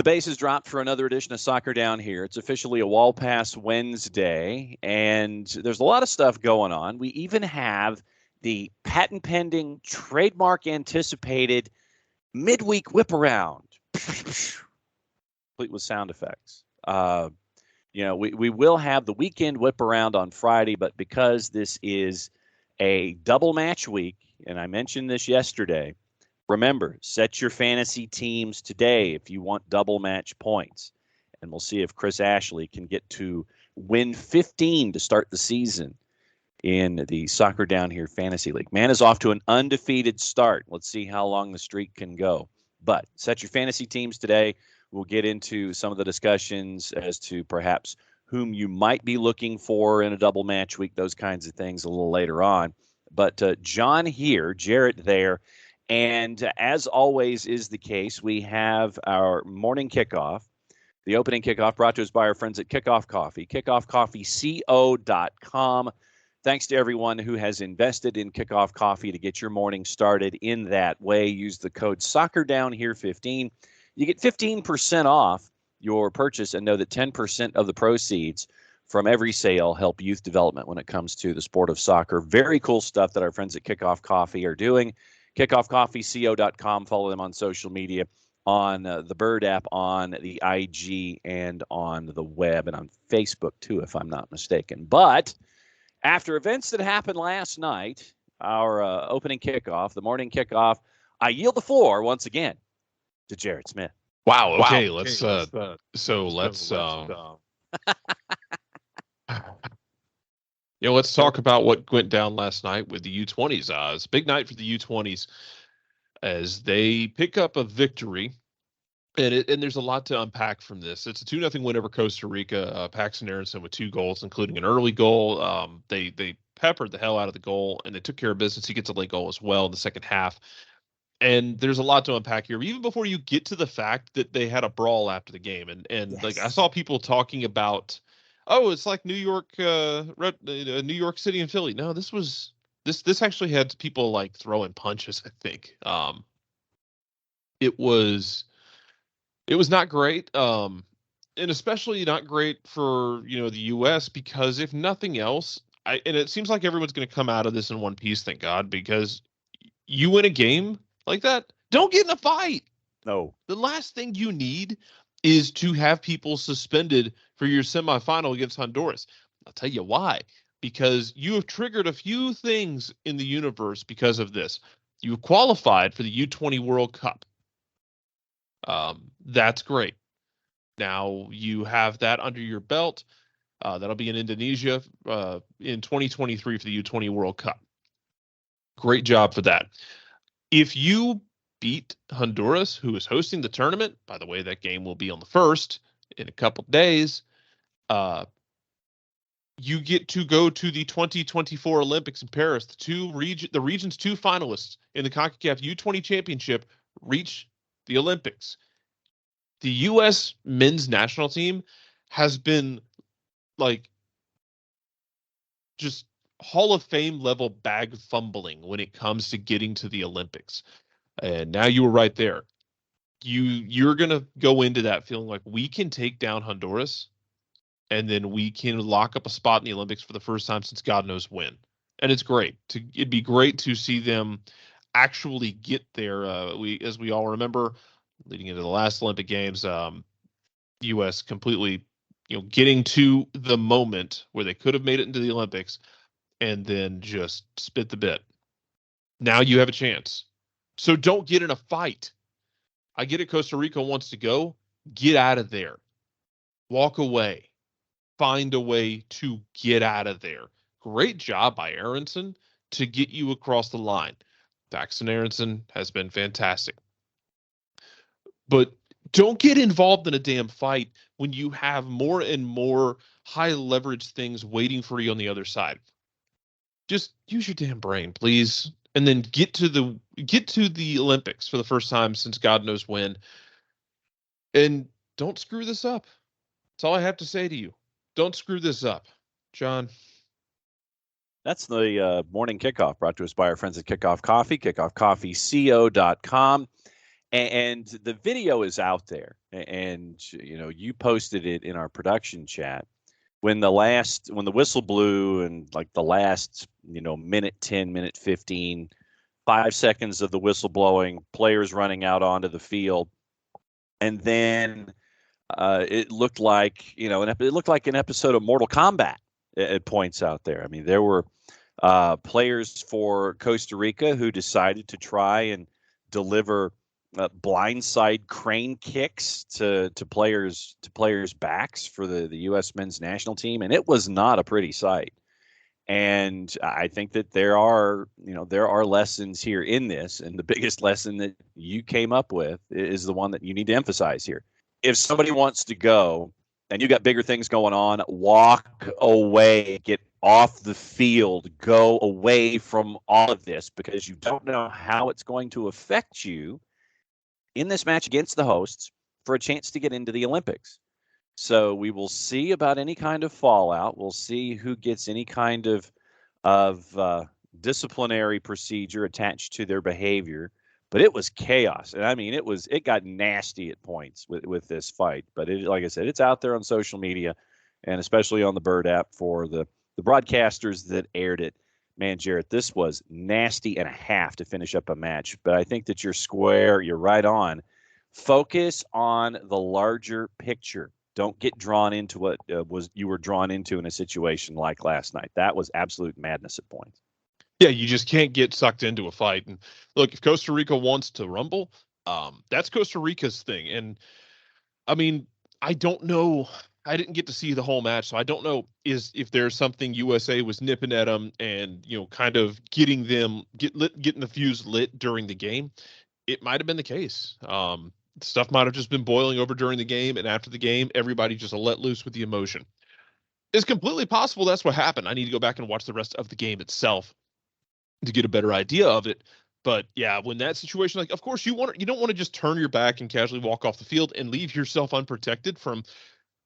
The base is dropped for another edition of Soccer Down Here. It's officially a Wall Pass Wednesday, and there's a lot of stuff going on. We even have the patent pending, trademark anticipated Mid-Week Whiparound, complete with sound effects. We will have the weekend Whiparound on Friday, but because this is a double match week, and I mentioned this yesterday, remember, set your fantasy teams today if you want double match points. And we'll see if Chris Ashley can get to win 15 to start the season in the Soccer Down Here Fantasy League. Man is off to an undefeated start. Let's see how long the streak can go. But set your fantasy teams today. We'll get into some of the discussions as to perhaps whom you might be looking for in a double match week, those kinds of things a little later on. But John here, Jarrett there. And as always is the case, we have our morning kickoff, the opening kickoff brought to us by our friends at Kickoff Coffee, kickoffcoffeeco.com. Thanks to everyone who has invested in Kickoff Coffee to get your morning started in that way. Use the code SoccerDownHere15. You get 15% off your purchase, and know that 10% of the proceeds from every sale help youth development when it comes to the sport of soccer. Very cool stuff that our friends at Kickoff Coffee are doing. KickoffCoffeeCO.com. Follow them on social media, on the Bird app, on the IG, and on the web, and on Facebook, too, if I'm not mistaken. But after events that happened last night, our opening kickoff, the morning kickoff, I yield the floor once again to Jarrett Smith. Wow. Okay. Let's talk about what went down last night with the U20's. It's a big night for the U20's as they pick up a victory, and there's a lot to unpack from this. It's a 2-0 win over Costa Rica. Paxton Aronson with 2 goals, including an early goal. They peppered the hell out of the goal, and they took care of business. He gets a late goal as well in the second half. And there's a lot to unpack here, even before you get to the fact that they had a brawl after the game. And yes. Like I saw people talking about, oh, it's like New York City and Philly. No, this actually had people like throwing punches, I think. It was not great. And especially not great for, the US, because if nothing else, and it seems like everyone's going to come out of this in one piece, thank God, because you win a game like that, don't get in a fight. No. The last thing you need is to have people suspended for your semifinal against Honduras. I'll tell you why. Because you have triggered a few things in the universe because of this. You've qualified for the U20 World Cup. That's great. Now you have that under your belt. That'll be in Indonesia in 2023 for the U20 World Cup. Great job for that. If you beat Honduras, who is hosting the tournament, by the way, that game will be on the 1st in a couple days, you get to go to the 2024 Olympics in Paris. The region's 2 finalists in the CONCACAF U20 Championship reach the Olympics. The U.S. men's national team has been like just Hall of Fame level bag fumbling when it comes to getting to the Olympics. And now you were right there. You're going to go into that feeling like we can take down Honduras, and then we can lock up a spot in the Olympics for the first time since God knows when. And it's great. It'd be great to see them actually get there. As we all remember, leading into the last Olympic Games, U.S. completely, getting to the moment where they could have made it into the Olympics and then just spit the bit. Now you have a chance. So don't get in a fight. I get it. Costa Rica wants to go. Get out of there. Walk away. Find a way to get out of there. Great job by Aronson to get you across the line. Paxton Aronson has been fantastic. But don't get involved in a damn fight when you have more and more high leverage things waiting for you on the other side. Just use your damn brain, please. And then get to the Olympics for the first time since God knows when. And don't screw this up. That's all I have to say to you. Don't screw this up. John. That's the morning kickoff brought to us by our friends at Kickoff Coffee, kickoffcoffeeco.com. And the video is out there. and you posted it in our production chat when the whistle blew and like the last minute 10, minute 15, 5 seconds of the whistle blowing, players running out onto the field, and then it looked like an episode of Mortal Kombat at points out there. I mean, there were players for Costa Rica who decided to try and deliver blindside crane kicks to players' backs for the U.S. men's national team, and it was not a pretty sight. And I think that there are lessons here in this, and the biggest lesson that you came up with is the one that you need to emphasize here. If somebody wants to go and you got bigger things going on, walk away, get off the field, go away from all of this, because you don't know how it's going to affect you in this match against the hosts for a chance to get into the Olympics. So we will see about any kind of fallout. We'll see who gets any kind of disciplinary procedure attached to their behavior. But it was chaos, and I mean, it got nasty at points with this fight. But like I said, it's out there on social media, and especially on the Bird app for the broadcasters that aired it. Man, Jarrett, this was nasty and a half to finish up a match. But I think that you're square. You're right on. Focus on the larger picture. Don't get drawn into what you were drawn into in a situation like last night. That was absolute madness at points. Yeah, you just can't get sucked into a fight. And look, if Costa Rica wants to rumble, that's Costa Rica's thing. And I mean, I don't know. I didn't get to see the whole match, so I don't know if there's something USA was nipping at them and kind of getting the fuse lit during the game. It might have been the case. Stuff might have just been boiling over during the game, and after the game, everybody just let loose with the emotion. It's completely possible that's what happened. I need to go back and watch the rest of the game itself to get a better idea of it. But yeah, when that situation, like, of course you don't want to just turn your back and casually walk off the field and leave yourself unprotected from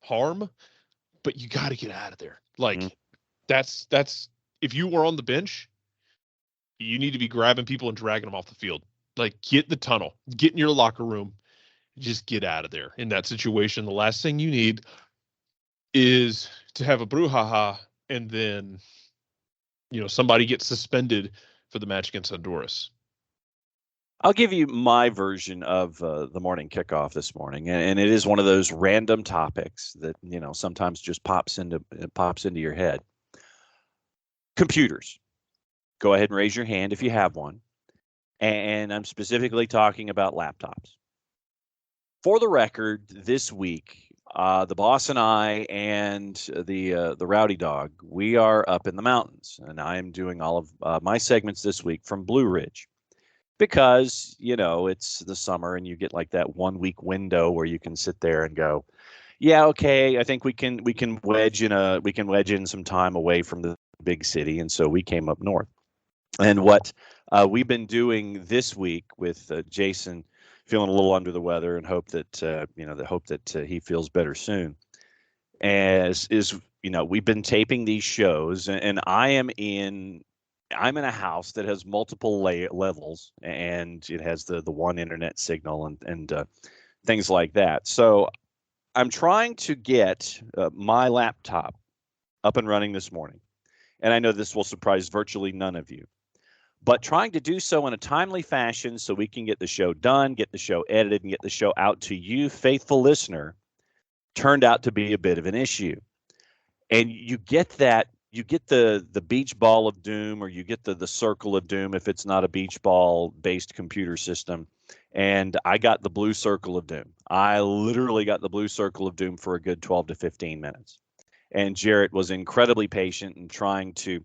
harm, but you got to get out of there. Like that's if you were on the bench, you need to be grabbing people and dragging them off the field. Like, get in the tunnel, get in your locker room, just get out of there. In that situation, the last thing you need is to have a brouhaha and then somebody gets suspended for the match against Honduras. I'll give you my version of the morning kickoff this morning, and it is one of those random topics that sometimes just pops into your head. Computers. Go ahead and raise your hand if you have one, and I'm specifically talking about laptops. For the record, this week, the boss and I and the Rowdy Dog, we are up in the mountains, and I am doing all of my segments this week from Blue Ridge. Because it's the summer and you get like that 1 week window where you can sit there and go, yeah, okay, I think we can wedge in some time away from the big city, and so we came up north. And what we've been doing this week with Jason feeling a little under the weather, and hope that he feels better soon, we've been taping these shows, and I'm in a house that has multiple levels, and it has the one internet signal and things like that. So I'm trying to get my laptop up and running this morning. And I know this will surprise virtually none of you, but trying to do so in a timely fashion so we can get the show done, get the show edited, and get the show out to you, faithful listener, turned out to be a bit of an issue. And you get that. You get the beach ball of doom, or you get the circle of doom if it's not a beach ball based computer system. And I got the blue circle of doom. I literally got the blue circle of doom for a good 12 to 15 minutes. And Jarrett was incredibly patient in trying to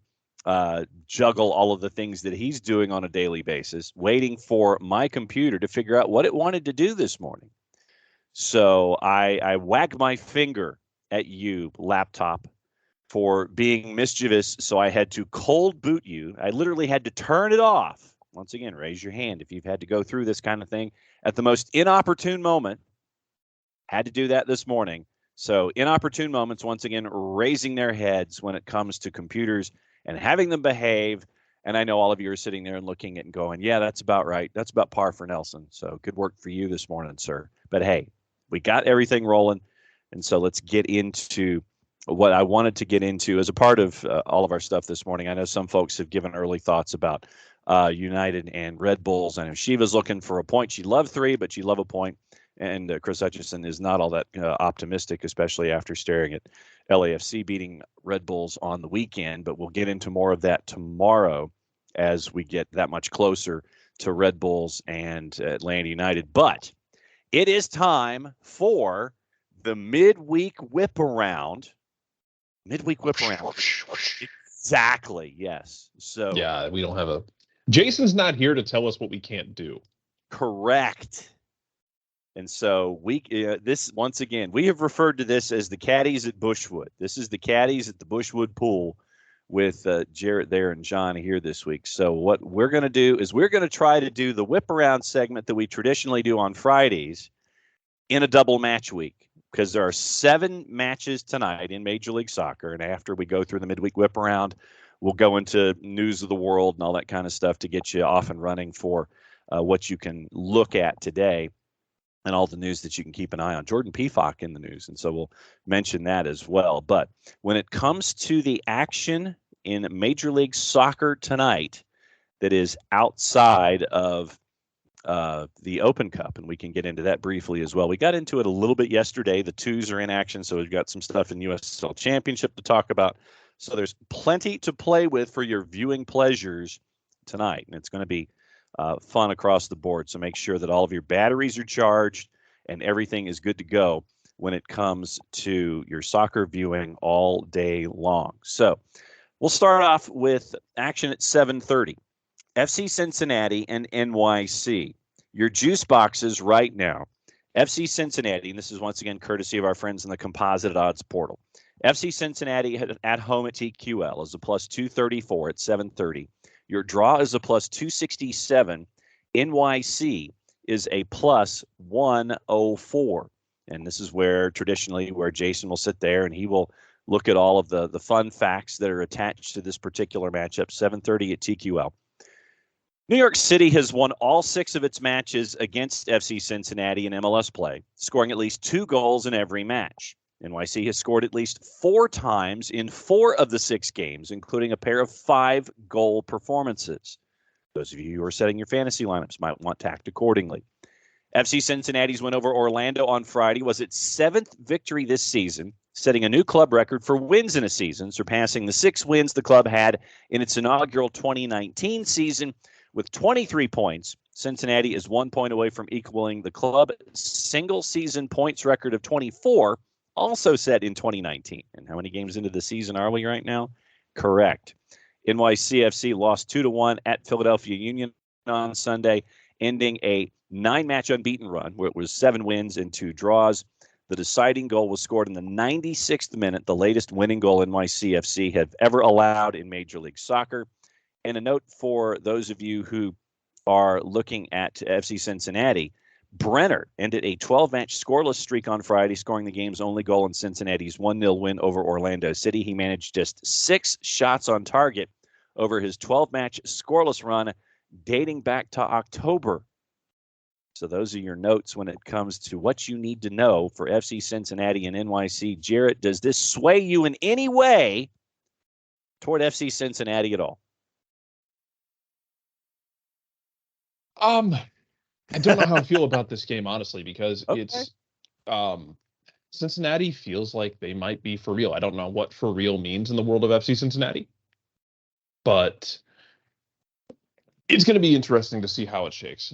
juggle all of the things that he's doing on a daily basis, waiting for my computer to figure out what it wanted to do this morning. So I wagged my finger at you, laptop, for being mischievous, so I had to cold boot you. I literally had to turn it off. Once again, raise your hand if you've had to go through this kind of thing at the most inopportune moment. Had to do that this morning. So inopportune moments, once again, raising their heads when it comes to computers and having them behave. And I know all of you are sitting there and looking at it and going, yeah, that's about right. That's about par for Nelson. So good work for you this morning, sir. But hey, we got everything rolling. And so let's get into what I wanted to get into as a part of all of our stuff this morning. I know some folks have given early thoughts about United and Red Bulls. I know Shiva's looking for a point. She'd love 3, but she'd love a point. And Chris Hutchison is not all that optimistic, especially after staring at LAFC beating Red Bulls on the weekend. But we'll get into more of that tomorrow as we get that much closer to Red Bulls and Atlanta United. But it is time for the Midweek Whiparound. Midweek Whiparound. Exactly, yes. So yeah, we don't have a... Jason's not here to tell us what we can't do. Correct. And so this, once again, we have referred to this as the caddies at Bushwood. This is the caddies at the Bushwood pool with Jarrett there and John here this week. So what we're going to do is we're going to try to do the whip around segment that we traditionally do on Fridays in a double match week, because there are 7 matches tonight in Major League Soccer. And after we go through the midweek whip around, we'll go into news of the world and all that kind of stuff to get you off and running for what you can look at today and all the news that you can keep an eye on. Jordan Peacock in the news, and so we'll mention that as well. But when it comes to the action in Major League Soccer tonight that is outside of the Open Cup, and we can get into that briefly as well. We got into it a little bit yesterday. The 2s are in action, so we've got some stuff in USL Championship to talk about. So there's plenty to play with for your viewing pleasures tonight, and it's going to be fun across the board. So make sure that all of your batteries are charged and everything is good to go when it comes to your soccer viewing all day long. So we'll start off with action at 7:30. FC Cincinnati and NYC. Your juice boxes right now. FC Cincinnati, and this is once again courtesy of our friends in the Composite Odds portal. FC Cincinnati at home at TQL is a plus 234 at 7:30. Your draw is a plus 267. NYC is a plus 104. And this is where Jason will sit there and he will look at all of the fun facts that are attached to this particular matchup, 7:30 at TQL. New York City has won all 6 of its matches against FC Cincinnati in MLS play, scoring at least 2 goals in every match. NYC has scored at least 4 times in 4 of the 6 games, including a pair of 5-goal performances. Those of you who are setting your fantasy lineups might want to act accordingly. FC Cincinnati's win over Orlando on Friday was its 7th victory this season, setting a new club record for wins in a season, surpassing the 6 wins the club had in its inaugural 2019 season. With 23 points, Cincinnati is 1 point away from equaling the club single-season points record of 24, also set in 2019. And how many games into the season are we right now? Correct. NYCFC lost 2-1 at Philadelphia Union on Sunday, ending a 9-match unbeaten run where it was 7 wins and 2 draws. The deciding goal was scored in the 96th minute, the latest winning goal NYCFC have ever allowed in Major League Soccer. And a note for those of you who are looking at FC Cincinnati, Brenner ended a 12-match scoreless streak on Friday, scoring the game's only goal in Cincinnati's 1-0 win over Orlando City. He managed just 6 shots on target over his 12-match scoreless run dating back to October. So those are your notes when it comes to what you need to know for FC Cincinnati and NYC. Jarrett, does this sway you in any way toward FC Cincinnati at all? I don't know how I feel about this game, honestly, because it's Cincinnati feels like they might be for real. I don't know what for real means in the world of FC Cincinnati, but it's going to be interesting to see how it shakes.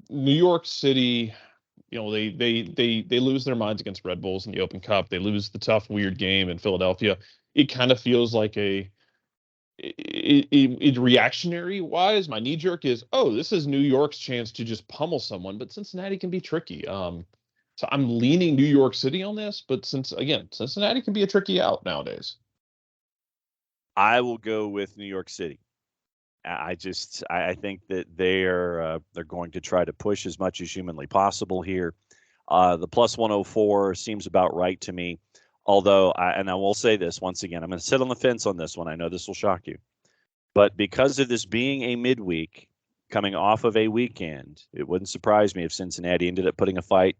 New York City, they lose their minds against Red Bulls in the Open Cup. They lose the tough, weird game in Philadelphia. It kind of feels like reactionary wise, my knee jerk is, this is New York's chance to just pummel someone, but Cincinnati can be tricky. So I'm leaning New York City on this, but Cincinnati can be a tricky out nowadays. I will go with New York City. I think that they're going to try to push as much as humanly possible here. The plus 104 seems about right to me. Although, I will say this once again, I'm going to sit on the fence on this one. I know this will shock you. But because of this being a midweek, coming off of a weekend, it wouldn't surprise me if Cincinnati ended up putting a fight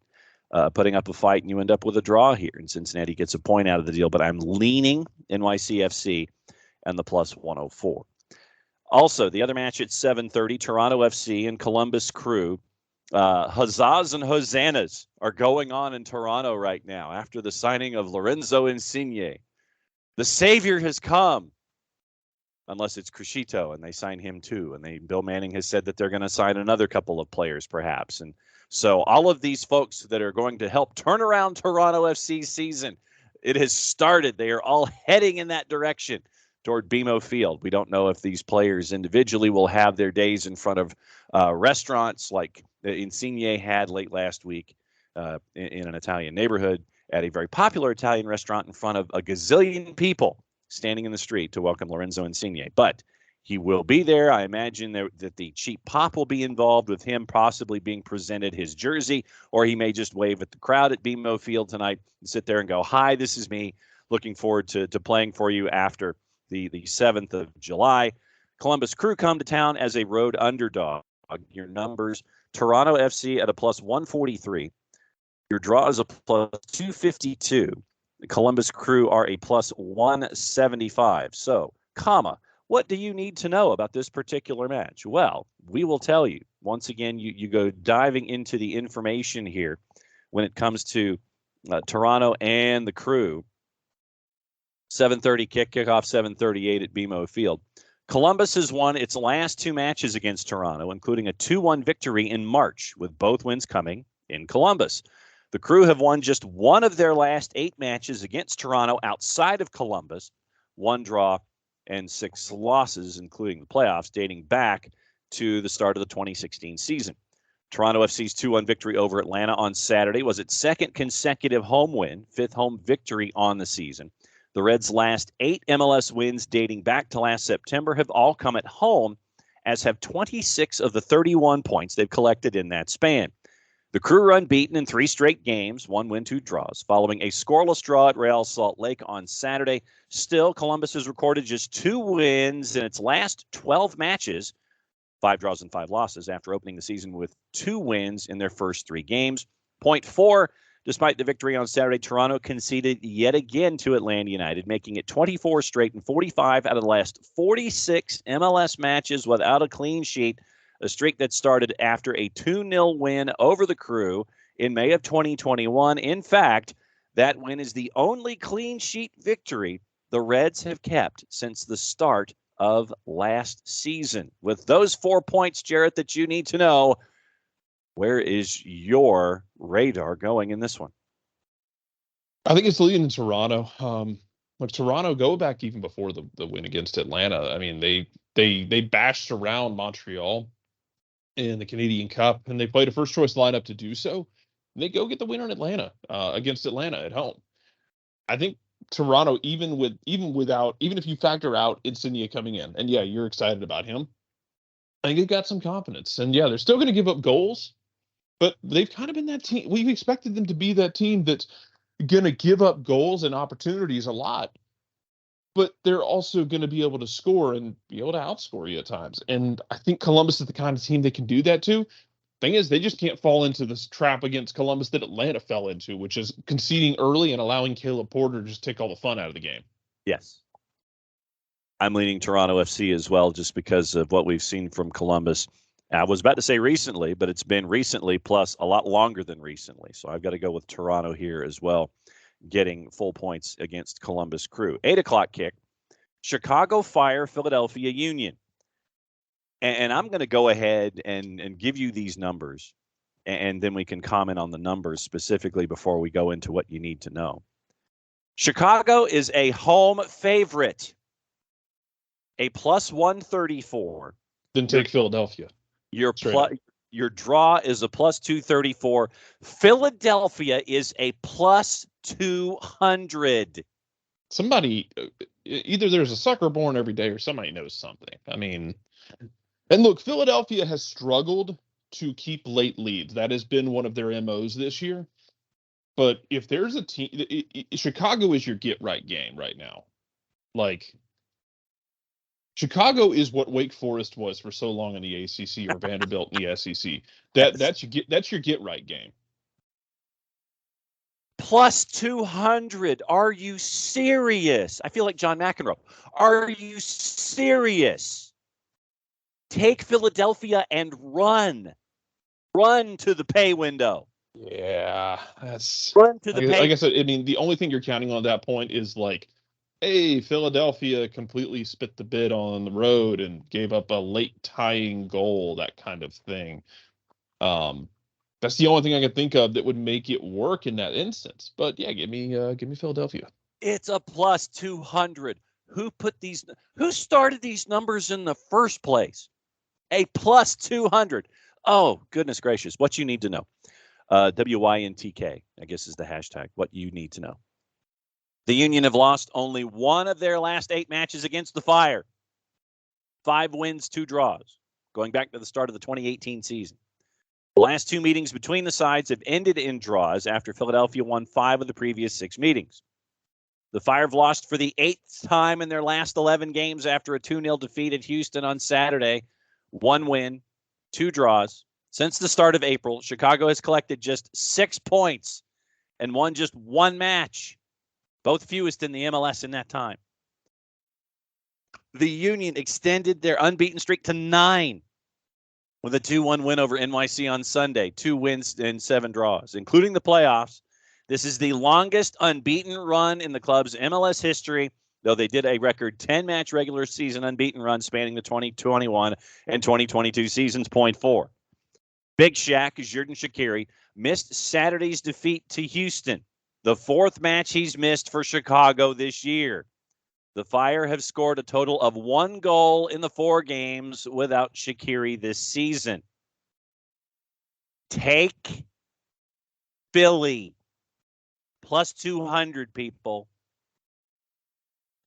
putting up a fight, and you end up with a draw here. And Cincinnati gets a point out of the deal, but I'm leaning NYCFC and the plus 104. Also, the other match at 7:30, Toronto FC and Columbus Crew. Huzzahs and hosannas are going on in Toronto right now after the signing of Lorenzo Insigne. The savior has come, unless it's Crescito and they sign him too. And Bill Manning has said that they're going to sign another couple of players perhaps. And so all of these folks that are going to help turn around Toronto FC season, it has started. They are all heading in that direction toward BMO Field. We don't know if these players individually will have their days in front of restaurants like Insigne had late last week in an Italian neighborhood at a very popular Italian restaurant in front of a gazillion people standing in the street to welcome Lorenzo Insigne. But he will be there. I imagine that the cheap pop will be involved with him possibly being presented his jersey, or he may just wave at the crowd at BMO Field tonight and sit there and go, "Hi, this is me. Looking forward to playing for you after the 7th of July. Columbus Crew come to town as a road underdog. Your numbers, Toronto FC at a plus 143. Your draw is a plus 252. The Columbus Crew are a plus 175. So, what do you need to know about this particular match? Well, we will tell you. Once again, you go diving into the information here when it comes to Toronto and the Crew. 7:30 kickoff, 7:38 at BMO Field. Columbus has won its last two matches against Toronto, including a 2-1 victory in March, with both wins coming in Columbus. The Crew have won just one of their last 8 matches against Toronto outside of Columbus, 1 draw and 6 losses, including the playoffs, dating back to the start of the 2016 season. Toronto FC's 2-1 victory over Atlanta on Saturday was its second consecutive home win, 5th home victory on the season. The Reds' last 8 MLS wins dating back to last September have all come at home, as have 26 of the 31 points they've collected in that span. The Crew are unbeaten in 3 straight games, 1 win, 2 draws, following a scoreless draw at Real Salt Lake on Saturday. Still, Columbus has recorded just 2 wins in its last 12 matches, 5 draws and 5 losses, after opening the season with 2 wins in their first 3 games. Point 4, despite the victory on Saturday, Toronto conceded yet again to Atlanta United, making it 24 straight and 45 out of the last 46 MLS matches without a clean sheet, a streak that started after a 2-0 win over the Crew in May of 2021. In fact, that win is the only clean sheet victory the Reds have kept since the start of last season. With those 4 points, Jarrett, that you need to know, where is your radar going in this one? I think it's leading Toronto. Like Toronto, go back even before the win against Atlanta. I mean, they bashed around Montreal in the Canadian Cup, and they played a first choice lineup to do so. And they go get the win on Atlanta against Atlanta at home. I think Toronto, even if you factor out Insigne coming in, and yeah, you're excited about him, I think they've got some confidence. And yeah, they're still going to give up goals, but they've kind of been that team. We've expected them to be that team that's going to give up goals and opportunities a lot, but they're also going to be able to score and be able to outscore you at times. And I think Columbus is the kind of team they can do that to. Thing is, they just can't fall into this trap against Columbus that Atlanta fell into, which is conceding early and allowing Caleb Porter to just take all the fun out of the game. Yes. I'm leaning Toronto FC as well, just because of what we've seen from Columbus. I was about to say recently, but it's been recently plus a lot longer than recently. So I've got to go with Toronto here as well, getting full points against Columbus Crew. 8 o'clock kick, Chicago Fire, Philadelphia Union. And I'm going to go ahead and give you these numbers, and then we can comment on the numbers specifically before we go into what you need to know. Chicago is a home favorite, a plus 134. Then take Philadelphia. Your draw is a plus 234. Philadelphia is a plus 200. Somebody, either there's a sucker born every day or somebody knows something. I mean, and look, Philadelphia has struggled to keep late leads. That has been one of their MOs this year. But if there's a team, Chicago is your get right game right now. Like, Chicago is what Wake Forest was for so long in the ACC or Vanderbilt in the SEC. That's your get right game. plus 200. Are you serious? I feel like John McEnroe. Are you serious? Take Philadelphia and run. Run to the pay window. Yeah, that's Run to the pay. Like I said, I mean, the only thing you're counting on at that point is like, hey, Philadelphia completely spit the bid on the road and gave up a late tying goal, that kind of thing. That's the only thing I can think of that would make it work in that instance. But yeah, give me Philadelphia. It's a plus 200. Who started these numbers in the first place? A plus 200. Oh, goodness gracious. What you need to know. WYNTK, I guess, is the hashtag. What you need to know. The Union have lost only one of their last 8 matches against the Fire. 5 wins, 2 draws, going back to the start of the 2018 season. The last 2 meetings between the sides have ended in draws after Philadelphia won 5 of the previous 6 meetings. The Fire have lost for the 8th time in their last 11 games after a 2-0 defeat at Houston on Saturday. 1 win, 2 draws. Since the start of April, Chicago has collected just 6 points and won just 1 match, both fewest in the MLS in that time. The Union extended their unbeaten streak to 9 with a 2-1 win over NYC on Sunday, 2 wins and 7 draws, including the playoffs. This is the longest unbeaten run in the club's MLS history, though they did a record 10-match regular season unbeaten run spanning the 2021 and 2022 seasons. Point 4. Big Shaq, Xherdan Shaqiri, missed Saturday's defeat to Houston, the 4th match he's missed for Chicago this year. The Fire have scored a total of 1 goal in the 4 games without Shaqiri this season. Take Philly. Plus 200, people.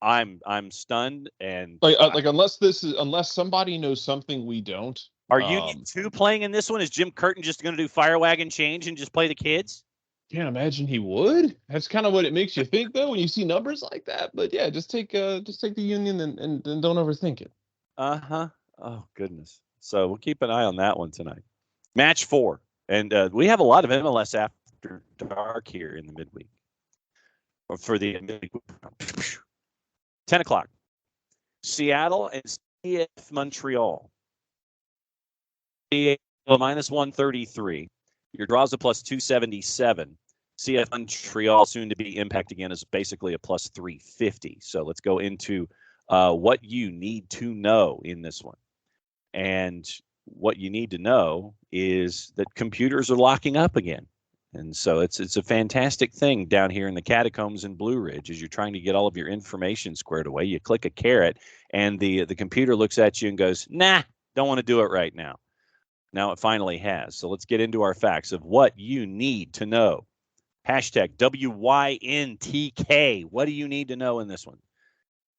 I'm stunned and unless somebody knows something we don't. Are Union 2 playing in this one? Is Jim Curtin just going to do fire wagon change and just play the kids? Can't imagine he would. That's kind of what it makes you think, though, when you see numbers like that. But yeah, just take the Union and don't overthink it. Oh goodness. So we'll keep an eye on that one tonight. Match 4, and we have a lot of MLS after dark here in the midweek. Or for the midweek. 10 o'clock. Seattle and CF Montreal. Minus 133. Your draws a plus 277. CF Montreal, soon to be Impact again, is basically a plus 350. So let's go into what you need to know in this one. And what you need to know is that computers are locking up again. And so it's a fantastic thing down here in the catacombs in Blue Ridge as you're trying to get all of your information squared away. You click a caret, and the computer looks at you and goes, nah, don't want to do it right now. Now it finally has. So let's get into our facts of what you need to know. Hashtag WYNTK. What do you need to know in this one?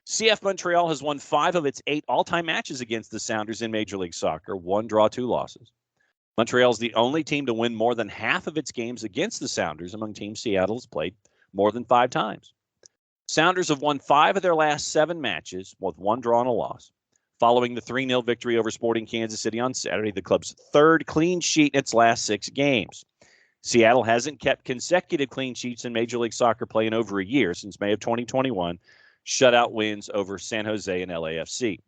CF Montreal has won 5 of its 8 all-time matches against the Sounders in Major League Soccer. 1 draw, 2 losses. Montreal is the only team to win more than half of its games against the Sounders among teams Seattle has played more than 5 times. Sounders have won 5 of their last 7 matches with 1 draw and a loss. Following the 3-0 victory over Sporting Kansas City on Saturday, the club's 3rd clean sheet in its last 6 games. Seattle hasn't kept consecutive clean sheets in Major League Soccer play in over a year since May of 2021, shutout wins over San Jose and LAFC.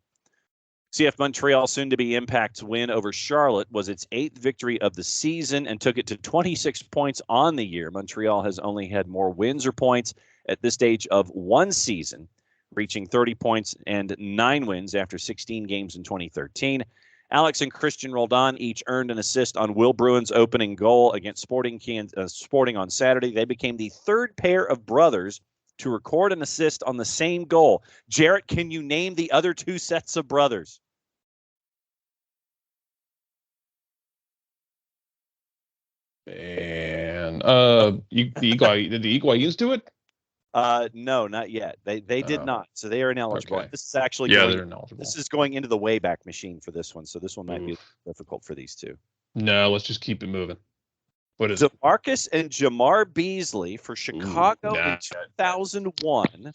CF Montreal, soon to be Impact's win over Charlotte, was its 8th victory of the season and took it to 26 points on the year. Montreal has only had more wins or points at this stage of one season, reaching 30 points and 9 wins after 16 games in 2013. Alex and Christian Roldan each earned an assist on Will Bruin's opening goal against Sporting on Saturday. They became the 3rd pair of brothers to record an assist on the same goal. Jarrett, can you name the other 2 sets of brothers? And did the Iguain's do it? No, not yet. They did not. So they are ineligible. Okay. This is actually they're ineligible. This is going into the Wayback Machine for this one. So this one might be difficult for these 2. No, let's just keep it moving. What is DeMarcus and Jamar Beasley for Chicago in 2001,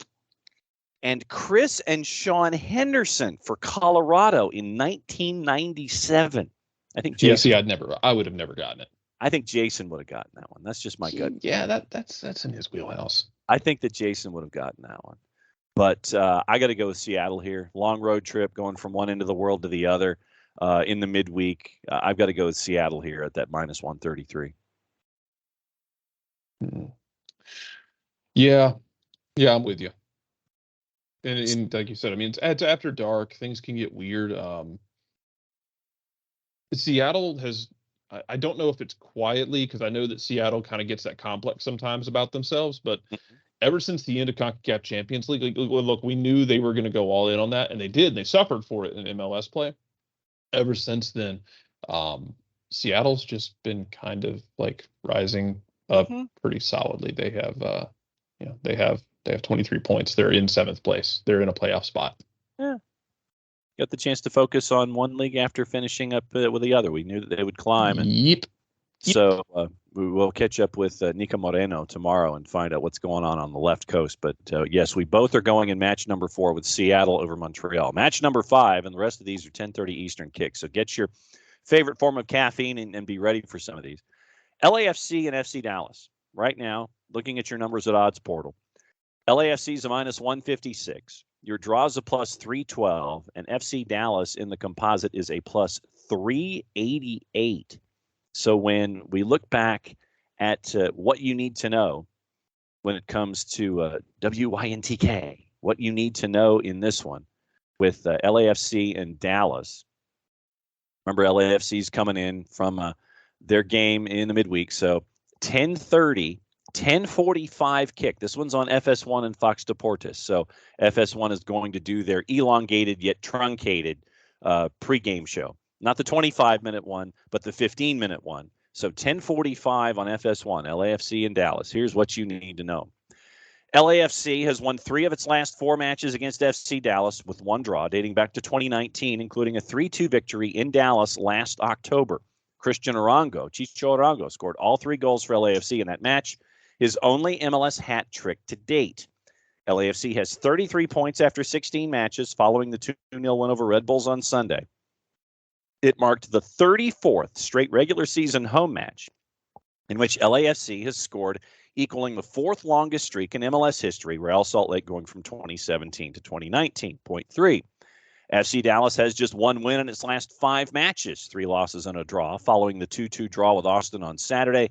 and Chris and Sean Henderson for Colorado in 1997. I think. Yeah, see, I would have never gotten it. I think Jason would have gotten that one. That's just my gut. Yeah, that's in his wheelhouse. I think that Jason would have gotten that one. But I got to go with Seattle here. Long road trip going from one end of the world to the other in the midweek. I've got to go with Seattle here at that minus 133. Yeah, I'm with you. And like you said, I mean, it's after dark. Things can get weird. Seattle has, I don't know if it's quietly, because I know that Seattle kind of gets that complex sometimes about themselves, but ever since the end of CONCACAF Champions League, look, we knew they were going to go all in on that, and they did. They suffered for it in MLS play. Ever since then, Seattle's just been kind of like rising up pretty solidly. They have, they have 23 points. They're in 7th place. They're in a playoff spot. Yeah. Got the chance to focus on one league after finishing up with the other. We knew that they would climb. And yep. So we will catch up with Nika Moreno tomorrow and find out what's going on the left coast. But yes, we both are going in match number 4 with Seattle over Montreal. Match number 5, and the rest of these are 10:30 Eastern kicks. So get your favorite form of caffeine and be ready for some of these. LAFC and FC Dallas. Right now, looking at your numbers at Odds Portal. LAFC is a minus 156. Your draw is a plus 312, and FC Dallas in the composite is a plus 388. So when we look back at what you need to know when it comes to WYNTK, what you need to know in this one with LAFC and Dallas. Remember, LAFC's coming in from their game in the midweek. So 10:30, 10:45 kick. This one's on FS1 and Fox Deportes. So FS1 is going to do their elongated yet truncated pregame show. Not the 25-minute one, but the 15-minute one. So 10:45 on FS1, LAFC and Dallas. Here's what you need to know. LAFC has won 3 of its last 4 matches against FC Dallas with 1 draw, dating back to 2019, including a 3-2 victory in Dallas last October. Cristian Chicho Arango, scored all 3 goals for LAFC in that match, his only MLS hat trick to date. LAFC has 33 points after 16 matches following the 2-0 win over Red Bulls on Sunday. It marked the 34th straight regular season home match in which LAFC has scored, equaling the 4th longest streak in MLS history, Real Salt Lake going from 2017 to 2019, 0.3. FC Dallas has just 1 win in its last 5 matches, 3 losses and a draw, following the 2-2 draw with Austin on Saturday.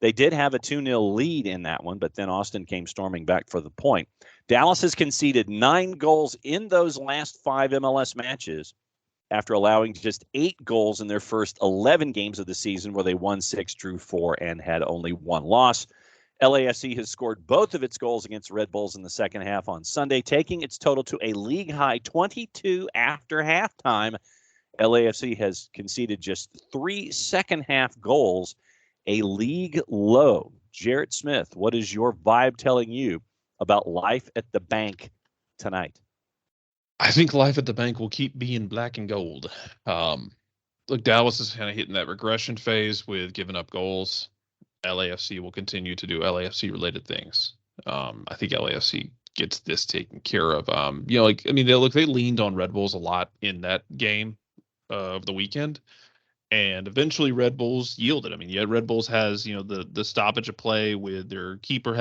They did have a 2-0 lead in that one, but then Austin came storming back for the point. Dallas has conceded 9 goals in those last 5 MLS matches after allowing just 8 goals in their first 11 games of the season, where they won 6, drew 4, and had only 1 loss. LAFC has scored both of its goals against Red Bulls in the second half on Sunday, taking its total to a league-high 22 after halftime. LAFC has conceded just 3 second-half goals, a league low. Jarrett Smith, what is your vibe telling you about life at the bank tonight? I think life at the bank will keep being black and gold. Look, Dallas is kind of hitting that regression phase with giving up goals. LAFC will continue to do LAFC-related things. I think LAFC gets this taken care of. They leaned on Red Bulls a lot in that game of the weekend, and eventually Red Bulls yielded. I mean, yeah, Red Bulls has the stoppage of play with their keeper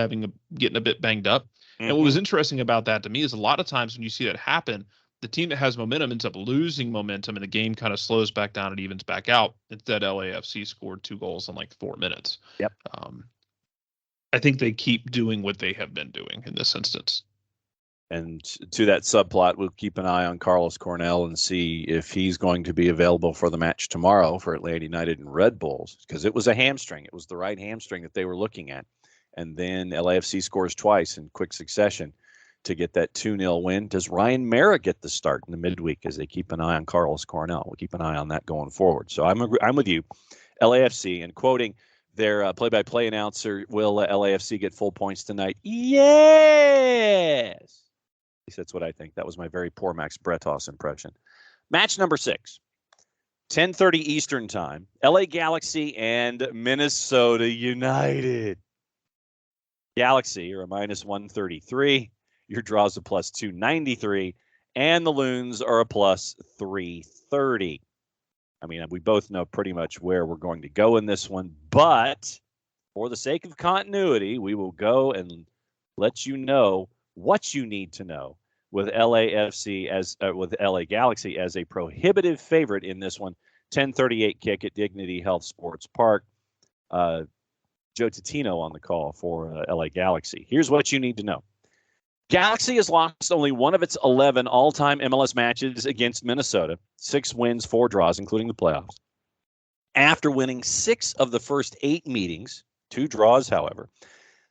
getting a bit banged up. Mm-hmm. And what was interesting about that to me is a lot of times when you see that happen, the team that has momentum ends up losing momentum, and the game kind of slows back down and evens back out. Instead, LAFC scored 2 goals in like 4 minutes. Yep. I think they keep doing what they have been doing in this instance. And to that subplot, we'll keep an eye on Carlos Cornell and see if he's going to be available for the match tomorrow for Atlanta United and Red Bulls, because it was a hamstring. It was the right hamstring that they were looking at. And then LAFC scores twice in quick succession to get that 2-0 win. Does Ryan Mara get the start in the midweek as they keep an eye on Carlos Cornell? We'll keep an eye on that going forward. So I'm with you, LAFC, and quoting their play-by-play announcer, will LAFC get full points tonight? Yes! At least that's what I think. That was my very poor Max Bretos impression. Match number 6, 10:30 Eastern time, LA Galaxy and Minnesota United. Galaxy are a minus 133. Your draw's a plus 293. And the Loons are a plus 330. I mean, we both know pretty much where we're going to go in this one, but for the sake of continuity, we will go and let you know what you need to know with with LA Galaxy as a prohibitive favorite in this one. 10:38 kick at Dignity Health Sports Park. Joe Titino on the call for LA Galaxy. Here's what you need to know. Galaxy has lost only one of its 11 all-time MLS matches against Minnesota. 6 wins, 4 draws, including the playoffs. After winning 6 of the first 8 meetings, 2 draws, however,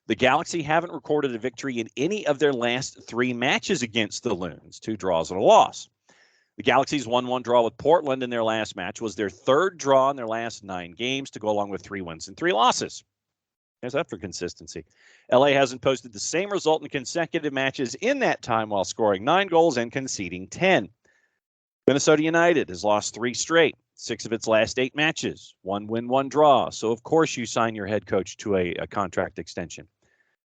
the Galaxy haven't recorded a victory in any of their last 3 matches against the Loons, 2 draws and a loss. The Galaxy's 1-1 draw with Portland in their last match was their 3rd draw in their last 9 games to go along with 3 wins and 3 losses. There's that for consistency. LA hasn't posted the same result in consecutive matches in that time while scoring 9 goals and conceding 10. Minnesota United has lost 3 straight, 6 of its last 8 matches, 1 win, 1 draw. So, of course, you sign your head coach to a contract extension.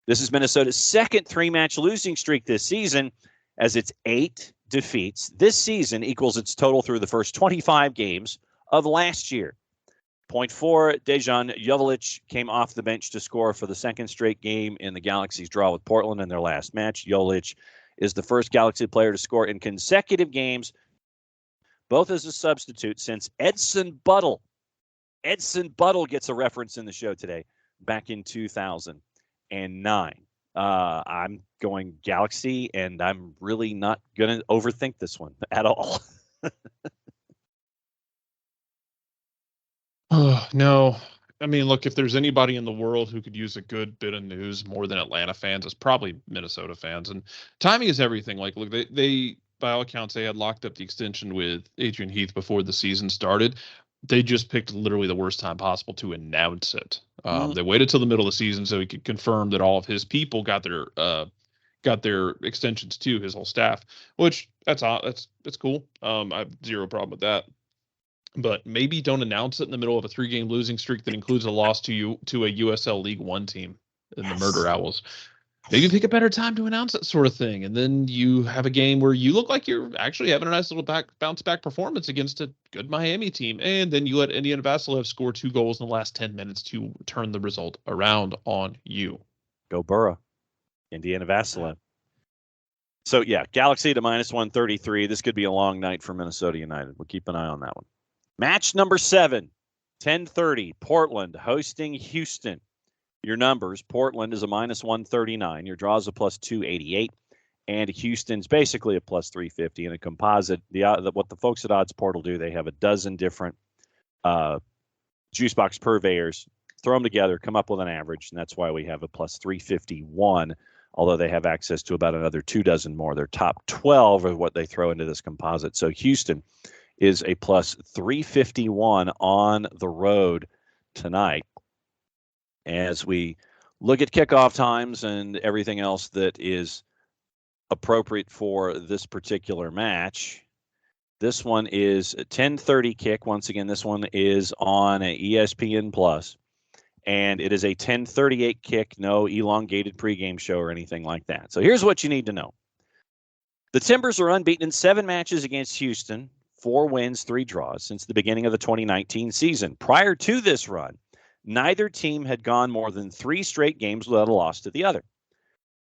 This is Minnesota's 2nd 3-match losing streak this season, as its 8 defeats this season equals its total through the first 25 games of last year. Point 4, Dejan Joveljic came off the bench to score for the 2nd straight game in the Galaxy's draw with Portland in their last match. Joveljic is the first Galaxy player to score in consecutive games, both as a substitute, since Edson Buttle. Edson Buttle gets a reference in the show today, back in 2009. I'm going Galaxy, and I'm really not going to overthink this one at all. No. I mean, look, if there's anybody in the world who could use a good bit of news more than Atlanta fans, it's probably Minnesota fans. And timing is everything. Like, look, they by all accounts, they had locked up the extension with Adrian Heath before the season started. They just picked literally the worst time possible to announce it. They waited till the middle of the season so he could confirm that all of his people got their extensions too, his whole staff, which that's cool. I have 0 problem with that. But maybe don't announce it in the middle of a 3-game losing streak that includes a loss to a USL League One team in the Murder Owls. Maybe pick a better time to announce that sort of thing. And then you have a game where you look like you're actually having a nice little bounce back performance against a good Miami team. And then you let Indiana Vassilev score 2 goals in the last 10 minutes to turn the result around on you. Go Burrow. Indiana Vassilev. So, yeah, Galaxy to -133. This could be a long night for Minnesota United. We'll keep an eye on that one. Match number 7, 10:30, Portland hosting Houston. Your numbers, Portland is a -139. Your draw is a +288. And Houston's basically a +350. And a composite, what the folks at Odds Portal do, they have a dozen different juice box purveyors, throw them together, come up with an average. And that's why we have a +351, although they have access to about another 2 dozen more. Their top 12 are what they throw into this composite. So Houston is a +351 on the road tonight. As we look at kickoff times and everything else that is appropriate for this particular match, this one is a 10:30 kick. Once again, this one is on a ESPN Plus, and it is a 10:38 kick, no elongated pregame show or anything like that. So here's what you need to know. The Timbers are unbeaten in 7 matches against Houston, 4 wins, 3 draws since the beginning of the 2019 season. Prior to this run, neither team had gone more than 3 straight games without a loss to the other.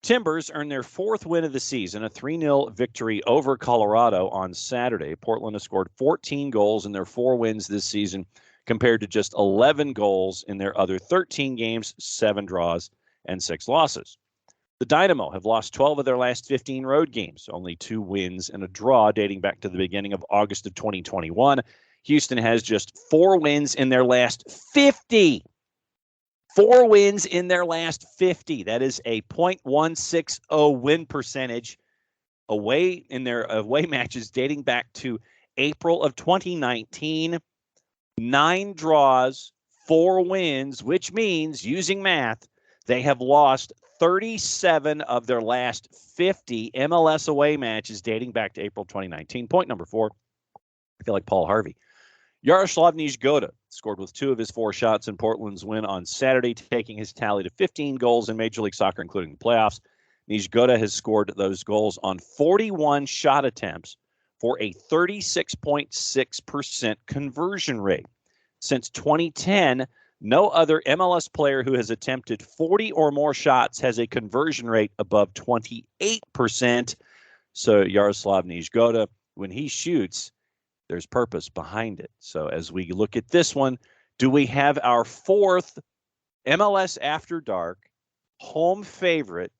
Timbers earned their 4th win of the season, a 3-0 victory over Colorado on Saturday. Portland has scored 14 goals in their 4 wins this season, compared to just 11 goals in their other 13 games, 7 draws, and 6 losses. The Dynamo have lost 12 of their last 15 road games, only 2 wins and a draw dating back to the beginning of August of 2021. Houston has just 4 wins in their last 50. 4 wins in their last 50. That is a .160 win percentage away in their away matches dating back to April of 2019. 9 draws, 4 wins, which means, using math, they have lost 37 of their last 50 MLS away matches dating back to April 2019. Point number 4, I feel like Paul Harvey. Yaroslav Nizhgoda scored with 2 of his 4 shots in Portland's win on Saturday, taking his tally to 15 goals in Major League Soccer, including the playoffs. Nizhgoda has scored those goals on 41 shot attempts for a 36.6% conversion rate. Since 2010, no other MLS player who has attempted 40 or more shots has a conversion rate above 28%. So Yaroslav Nizhgoda, when he shoots, there's purpose behind it. So as we look at this one, do we have our fourth MLS After Dark home favorite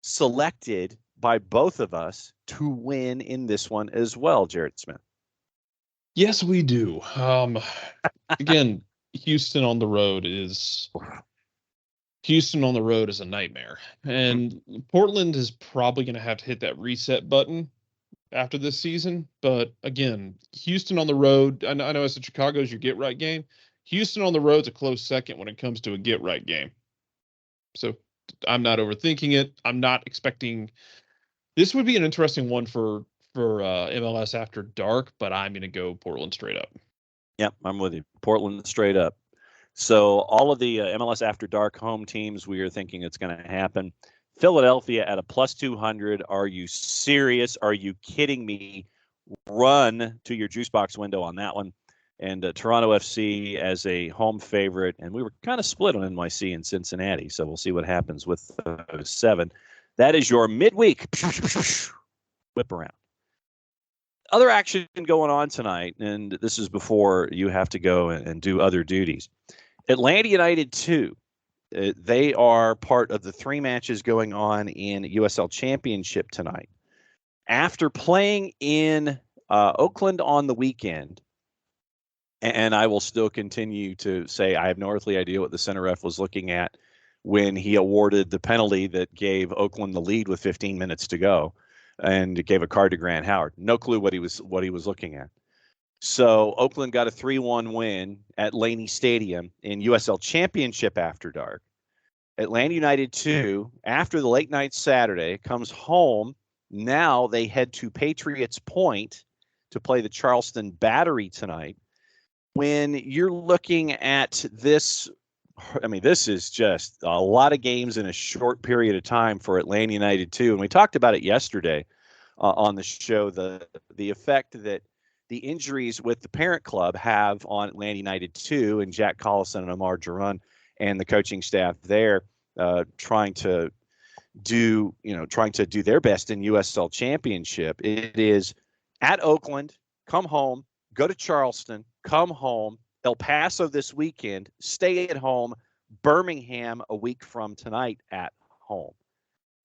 selected by both of us to win in this one as well, Jarrett Smith? Yes, we do. Again, Houston on the road is a nightmare. And Portland is probably going to have to hit that reset button after this season. But again, Houston on the road, I know as the Chicago's your get-right game. Houston on the road's a close second when it comes to a get-right game. So I'm not overthinking it. I'm not expecting – this would be an interesting one for MLS After Dark, but I'm going to go Portland straight up. Yep, I'm with you. Portland straight up. So all of the MLS After Dark home teams, we are thinking it's going to happen. Philadelphia at a plus 200. Are you serious? Are you kidding me? Run to your juice box window on that one. And Toronto FC as a home favorite. And we were kind of split on NYC and Cincinnati. So we'll see what happens with those 7. That is your midweek whip around. Other action going on tonight, and this is before you have to go and do other duties. Atlanta United 2. They are part of the 3 matches going on in USL Championship tonight. After playing in Oakland on the weekend, and I will still continue to say I have no earthly idea what the center ref was looking at when he awarded the penalty that gave Oakland the lead with 15 minutes to go, and gave a card to Grant Howard. No clue what he was looking at. So Oakland got a 3-1 win at Laney Stadium in USL Championship After Dark. Atlanta United 2, after the late night Saturday, comes home. Now they head to Patriots Point to play the Charleston Battery tonight. When you're looking at this, I mean, this is just a lot of games in a short period of time for Atlanta United 2. And we talked about it yesterday on the show, the effect that the injuries with the parent club have on Atlanta United 2 and Jack Collison and Omar Jarun and the coaching staff there trying to do their best in USL Championship. It is at Oakland, come home, go to Charleston, come home, El Paso this weekend, stay at home, Birmingham a week from tonight at home.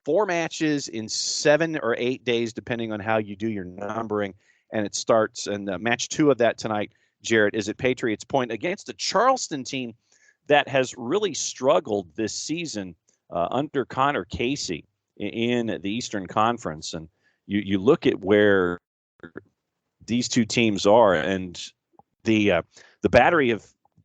4 matches in 7 or 8 days, depending on how you do your numbering. And it starts, and match 2 of that tonight, Jarrett, is at Patriots Point against a Charleston team that has really struggled this season under Connor Casey in the Eastern Conference. And you look at where these 2 teams are, and the Battery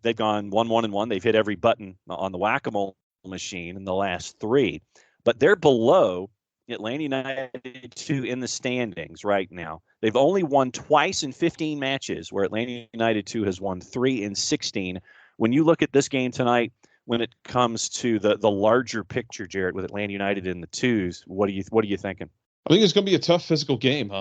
they've gone 1-1-1. They've hit every button on the whack-a-mole machine in the last 3, but they're below Atlanta United 2 in the standings right now. They've only won twice in 15 matches, where Atlanta United 2 has won 3 in 16. When you look at this game tonight, when it comes to the larger picture, Jarrett, with Atlanta United in the 2s, what are you thinking? I think it's going to be a tough physical game.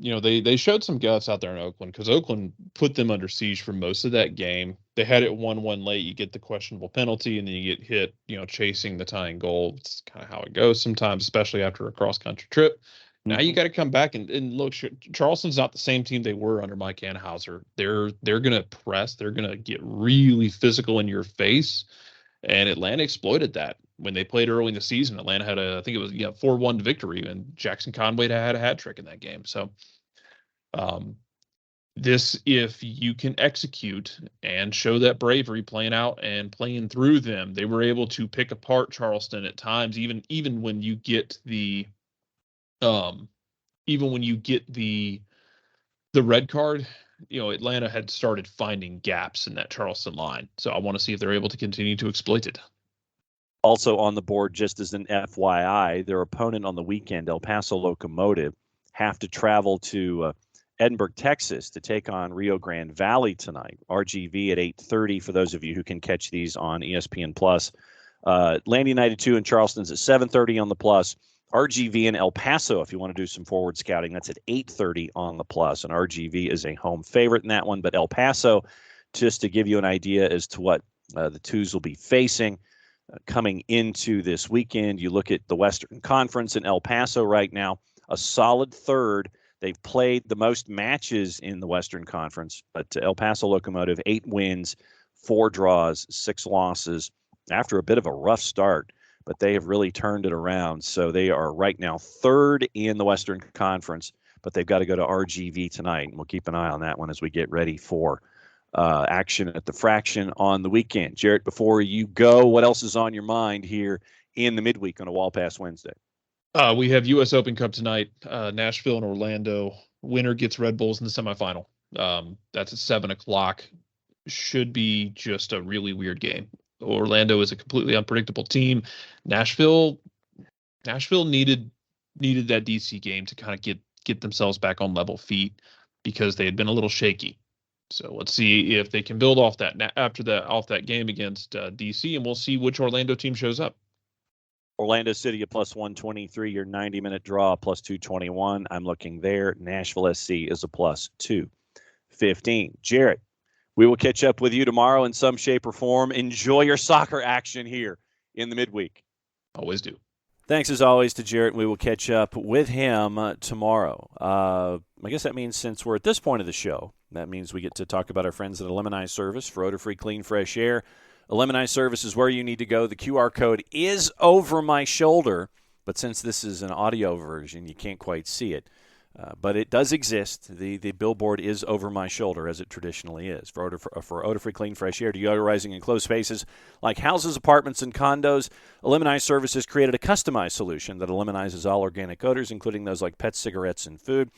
They showed some guts out there in Oakland because Oakland put them under siege for most of that game. They had it 1-1 late. You get the questionable penalty, and then you get hit, chasing the tying goal. It's kind of how it goes sometimes, especially after a cross-country trip. Mm-hmm. Now you got to come back and look. Charleston's not the same team they were under Mike Anheuser. They're going to press. They're going to get really physical in your face, and Atlanta exploited that. When they played early in the season, Atlanta had I think it was 4-1 victory, and Jackson Conway had a hat trick in that game. So if you can execute and show that bravery playing out and playing through them, they were able to pick apart Charleston at times, even when you get the red card. Atlanta had started finding gaps in that Charleston line. So I want to see if they're able to continue to exploit it. Also on the board, just as an FYI, their opponent on the weekend, El Paso Locomotive, have to travel to Edinburgh, Texas, to take on Rio Grande Valley tonight. RGV at 8:30 for those of you who can catch these on ESPN+. Atlanta United 2 and Charleston's at 7:30 on the Plus. RGV in El Paso, if you want to do some forward scouting, that's at 8:30 on the plus. And RGV is a home favorite in that one. But El Paso, just to give you an idea as to what the twos will be facing coming into this weekend, you look at the Western Conference in El Paso right now, a solid third. They've played the most matches in the Western Conference, but El Paso Locomotive, 8 wins, 4 draws, 6 losses after a bit of a rough start. But they have really turned it around. So they are right now third in the Western Conference, but they've got to go to RGV tonight. And we'll keep an eye on that one as we get ready for action at the Fraction on the weekend. Jarrett, before you go, what else is on your mind here in the midweek on a Wall Pass Wednesday? We have U.S. Open Cup tonight, Nashville and Orlando. Winner gets Red Bulls in the semifinal. That's at 7 o'clock. Should be just a really weird game. Orlando is a completely unpredictable team. Nashville needed that DC game to kind of get themselves back on level feet because they had been a little shaky. So let's see if they can build off that game against DC, and we'll see which Orlando team shows up. Orlando City at plus 123, your 90-minute draw plus 221. I'm looking there. Nashville SC is a plus 215. Jarrett, we will catch up with you tomorrow in some shape or form. Enjoy your soccer action here in the midweek. Always do. Thanks, as always, to Jarrett. We will catch up with him tomorrow. I guess that means since we're at this point of the show, that means we get to talk about our friends at Eliminize Service for odor-free, clean, fresh air. Eliminize Service is where you need to go. The QR code is over my shoulder, but since this is an audio version, you can't quite see it. But it does exist. The billboard is over my shoulder, as it traditionally is, for odor-free, clean, fresh air, deodorizing enclosed spaces like houses, apartments, and condos. Eliminize Service has created a customized solution that eliminizes all organic odors, including those like pets, cigarettes, and food.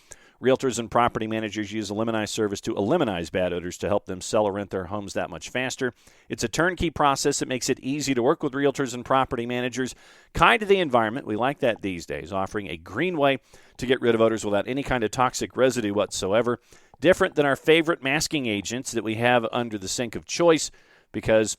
Realtors and property managers use Eliminize Service to eliminate bad odors to help them sell or rent their homes that much faster. It's a turnkey process that makes it easy to work with realtors and property managers. Kind to the environment. We like that these days, offering a green way to get rid of odors without any kind of toxic residue whatsoever. Different than our favorite masking agents that we have under the sink of choice, because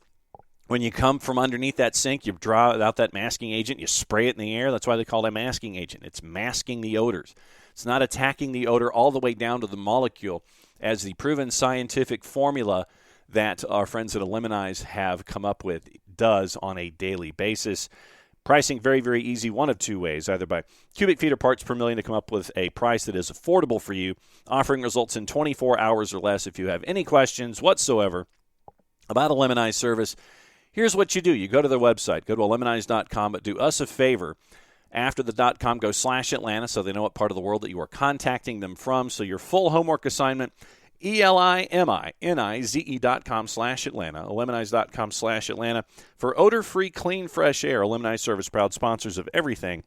when you come from underneath that sink, you draw out that masking agent, you spray it in the air. That's why they call it a masking agent. It's masking the odors. It's not attacking the odor all the way down to the molecule, as the proven scientific formula that our friends at Eliminize have come up with does on a daily basis. Pricing very, very easy, one of two ways, either by cubic feet or parts per million to come up with a price that is affordable for you, offering results in 24 hours or less. If you have any questions whatsoever about Eliminize Service, here's what you do. You go to their website, go to eliminize.com, but do us a favor. After the .com, go /Atlanta so they know what part of the world that you are contacting them from. So your full homework assignment, ELIMINIZE.com/Atlanta, eliminize.com/Atlanta. For odor-free, clean, fresh air, Eliminize Service, proud sponsors of everything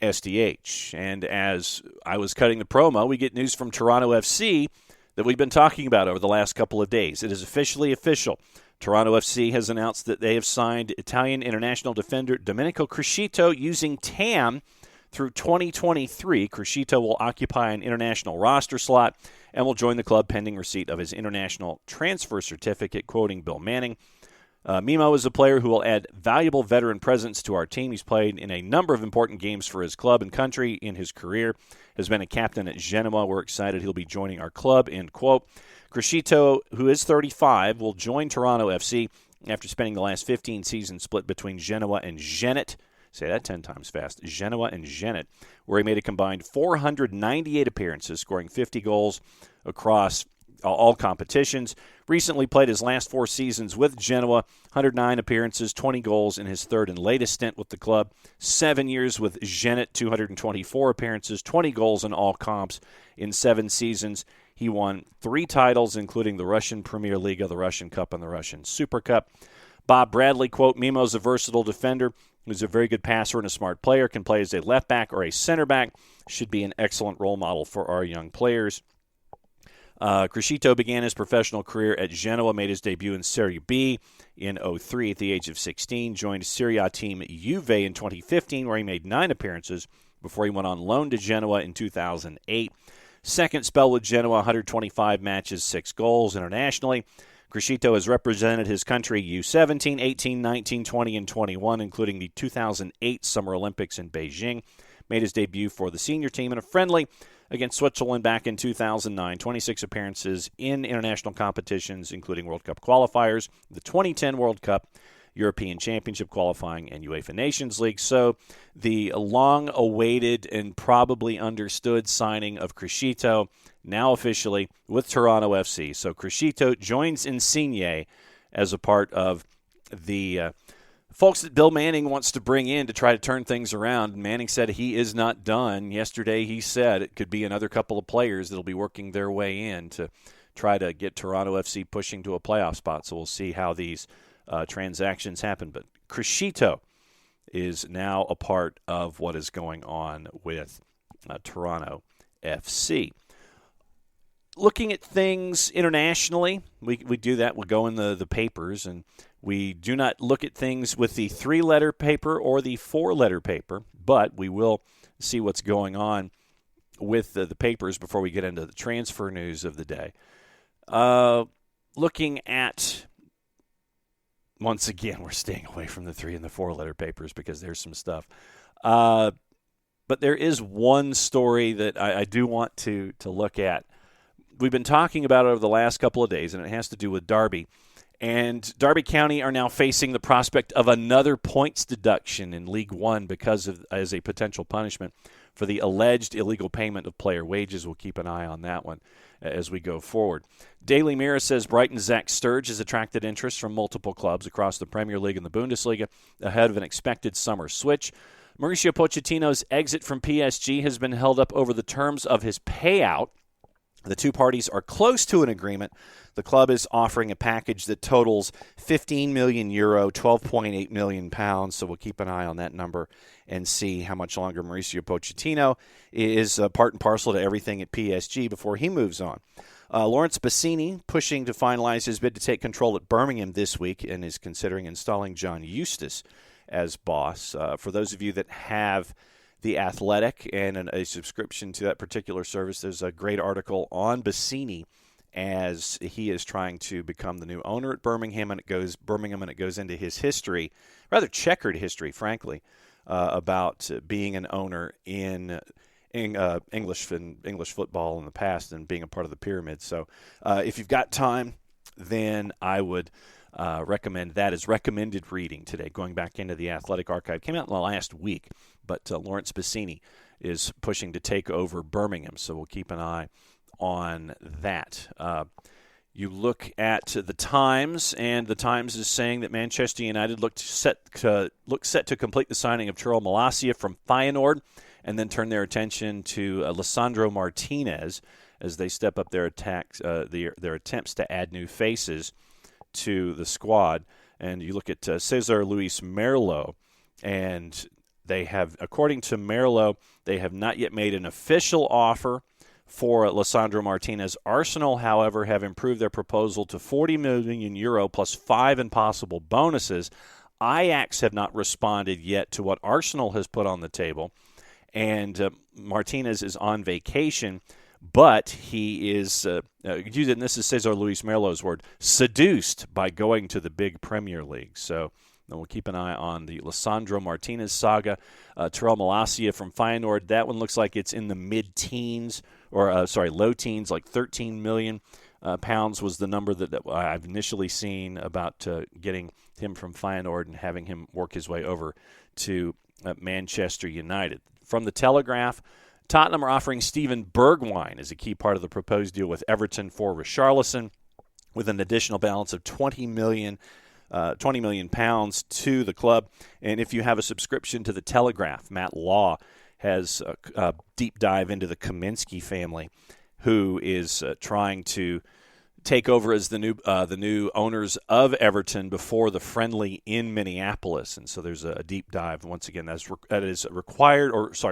SDH. And as I was cutting the promo, we get news from Toronto FC that we've been talking about over the last couple of days. It is officially official. Toronto FC has announced that they have signed Italian international defender Domenico Criscito using TAM through 2023. Criscito will occupy an international roster slot and will join the club pending receipt of his international transfer certificate, quoting Bill Manning. Mimo is a player who will add valuable veteran presence to our team. He's played in a number of important games for his club and country in his career, has been a captain at Genoa. We're excited he'll be joining our club, end quote. Criscito, who is 35, will join Toronto FC after spending the last 15 seasons split between Genoa and Zenit. Say that 10 times fast. Genoa and Zenit, where he made a combined 498 appearances, scoring 50 goals across all competitions. Recently played his last 4 seasons with Genoa, 109 appearances, 20 goals in his third and latest stint with the club. 7 years with Zenit, 224 appearances, 20 goals in all comps in 7 seasons. He won 3 titles, including the Russian Premier League, the Russian Cup, and the Russian Super Cup. Bob Bradley, quote, Mimo's a versatile defender who's a very good passer and a smart player, can play as a left back or a center back, should be an excellent role model for our young players. Criscito began his professional career at Genoa, made his debut in Serie B in 2003 at the age of 16, joined Serie A team Juve in 2015, where he made 9 appearances before he went on loan to Genoa in 2008. Second spell with Genoa, 125 matches, 6 goals internationally. Crescito has represented his country U17, 18, 19, 20, and 21, including the 2008 Summer Olympics in Beijing. Made his debut for the senior team in a friendly against Switzerland back in 2009. 26 appearances in international competitions, including World Cup qualifiers, the 2010 World Cup, European Championship qualifying, and UEFA Nations League. So the long-awaited and probably understood signing of Crescito now officially with Toronto FC. So Crescito joins Insigne as a part of the folks that Bill Manning wants to bring in to try to turn things around. Manning said he is not done. Yesterday he said it could be another couple of players that will be working their way in to try to get Toronto FC pushing to a playoff spot. So we'll see how these transactions happen. But Crescito is now a part of what is going on with Toronto FC. Looking at things internationally, we do that. We'll go in the papers, and we do not look at things with the 3-letter paper or the 4-letter paper, but we will see what's going on with the papers before we get into the transfer news of the day. Looking at, once again, we're staying away from the 3 and the 4-letter papers because there's some stuff. But there is one story that I do want to look at. We've been talking about it over the last couple of days, and it has to do with Derby. And Derby County are now facing the prospect of another points deduction in League One as a potential punishment for the alleged illegal payment of player wages. We'll keep an eye on that one as we go forward. Daily Mirror says Brighton's Zach Sturge has attracted interest from multiple clubs across the Premier League and the Bundesliga ahead of an expected summer switch. Mauricio Pochettino's exit from PSG has been held up over the terms of his payout. The two parties are close to an agreement. The club is offering a package that totals €15 million, £12.8 million. So we'll keep an eye on that number and see how much longer Mauricio Pochettino is part and parcel to everything at PSG before he moves on. Lawrence Bassini pushing to finalize his bid to take control at Birmingham this week and is considering installing John Eustace as boss. For those of you that have The Athletic and a subscription to that particular service, there's a great article on Bassini as he is trying to become the new owner at Birmingham, and it goes into his history, rather checkered history, frankly, about being an owner in English football in the past and being a part of the pyramid. So if you've got time, then I would recommend that as recommended reading today. Going back into the Athletic archive, came out in the last week, but Lawrence Bassini is pushing to take over Birmingham, so we'll keep an eye on that. You look at the Times, and the Times is saying that Manchester United look set to complete the signing of Tyrell Malacia from Feyenoord, and then turn their attention to Lisandro Martinez as they step up their attempts to add new faces to the squad. And you look at Cesar Luis Merlo, and they have, according to Merlo, they have not yet made an official offer for Lisandro Martinez. Arsenal, however, have improved their proposal to €40 million plus 5 impossible bonuses. Ajax have not responded yet to what Arsenal has put on the table, and Martinez is on vacation, but he is, and this is Cesar Luis Merlo's word, seduced by going to the big Premier League. So we'll keep an eye on the Lisandro Martinez saga. Tyrell Malacia from Feyenoord, that one looks like it's in the mid-teens, low teens, like 13 million pounds was the number that I've initially seen about getting him from Feyenoord and having him work his way over to Manchester United. From the Telegraph, Tottenham are offering Steven Bergwijn as a key part of the proposed deal with Everton for Richarlison, with an additional balance of 20 million pounds to the club. And if you have a subscription to the Telegraph, Matt Law has a deep dive into the Kaminsky family, who is trying to take over as the new owners of Everton before the friendly in Minneapolis. And so there's a deep dive. Once again, that is